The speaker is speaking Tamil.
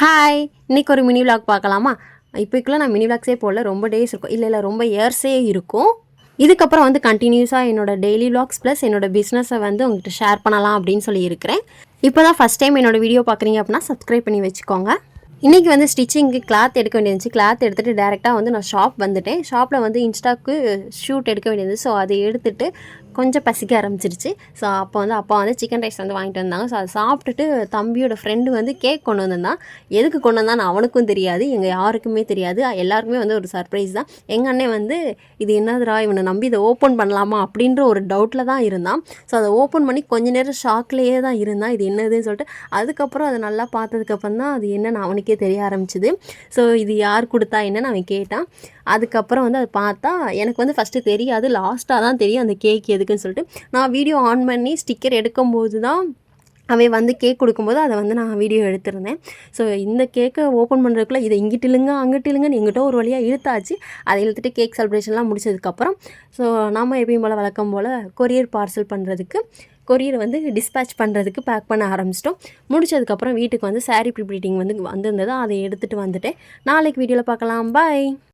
ஹாய், இன்றைக்கி ஒரு மினி விலாக் பார்க்கலாமா? இப்போக்குள்ள நான் மினி விலாக்ஸே போடல, ரொம்ப டேஸ் இருக்கும், இல்லை ரொம்ப இயர்ஸே இருக்கும். இதுக்கப்புறம் வந்து கண்டினியூஸாக என்னோடய டெய்லி விலாக்ஸ் ப்ளஸ் என்னோடய பிஸ்னஸை வந்து உங்கள்கிட்ட ஷேர் பண்ணலாம் அப்படின்னு சொல்லி இருக்கிறேன். இப்போ தான் ஃபஸ்ட் டைம் என்னோடய வீடியோ பார்க்குறீங்க அப்படின்னா சப்ஸ்கிரைப் பண்ணி வச்சுக்கோங்க. இன்றைக்கி வந்து ஸ்டிச்சிங்க்கு கிளாத் எடுக்க வேண்டியிருந்துச்சு. கிளாத் எடுத்துகிட்டு டேரெக்டாக வந்து நான் ஷாப் வந்துட்டேன். ஷாப்பில் வந்து இன்ஸ்டாக்கு ஷூட் எடுக்க வேண்டியது. ஸோ அதை எடுத்துகிட்டு கொஞ்சம் பசிக்க ஆரம்பிச்சிருச்சு. ஸோ அப்போ வந்து அப்பா வந்து சிக்கன் ரைஸ் வந்து வாங்கிட்டு வந்தாங்க. ஸோ அதை சாப்பிட்டுட்டு தம்பியோட ஃப்ரெண்டு வந்து கேக் கொண்டு வந்திருந்தான். எதுக்கு கொண்டு வந்தான்னு அவனுக்கும் தெரியாது, எங்கள் யாருக்குமே தெரியாது. எல்லாருக்குமே வந்து ஒரு சர்ப்ரைஸ் தான். எங்கள் அண்ணன் வந்து இது என்னதுடா இவனை நம்பி இதை ஓப்பன் பண்ணலாமா அப்படின்ற ஒரு டவுட்டில் தான் இருந்தான். ஸோ அதை ஓப்பன் பண்ணி கொஞ்ச நேரம் ஷாக்லேயே தான் இருந்தான், இது என்னதுன்னு சொல்லிட்டு. அதுக்கப்புறம் அதை நல்லா பார்த்ததுக்கப்புறம் தான் அது என்னன்னு அவனுக்கே தெரிய ஆரம்பிச்சிது. ஸோ இது யார் கொடுத்தா என்னன்னு அவன் கேட்டான். அதுக்கப்புறம் வந்து அதை பார்த்தா எனக்கு வந்து ஃபஸ்ட்டு தெரியாது, லாஸ்ட்டாக தான் தெரியும் அந்த கேக் எதுக்குன்னு சொல்லிட்டு. நான் வீடியோ ஆன் பண்ணி ஸ்டிக்கர் எடுக்கும்போது தான் அவன் வந்து கேக் கொடுக்கும்போது அதை வந்து நான் வீடியோ எடுத்திருந்தேன். ஸோ இந்த கேக்கை ஓப்பன் பண்ணுறதுக்குள்ளே இதை இங்கிட்டு இல்லைங்க அங்கிட்டு இல்லைங்கன்னு எங்கிட்ட ஒரு வழியாக இழுத்தாச்சு. அதை இழுத்துட்டு கேக் செலிப்ரேஷன்லாம் முடிச்சதுக்கப்புறம் ஸோ நம்ம எப்பயும் போல் வழக்கம் போல் கொரியர் பார்சல் பண்ணுறதுக்கு கொரியர் வந்து டிஸ்பேச் பண்ணுறதுக்கு பேக் பண்ண ஆரம்பிச்சிட்டோம். முடிச்சதுக்கப்புறம் வீட்டுக்கு வந்து சாரீ ப்ரீ ப்ளீட்டிங் வந்து வந்திருந்தது, அதை எடுத்துகிட்டு வந்துட்டேன். நாளைக்கு வீடியோவில் பார்க்கலாம். பாய்.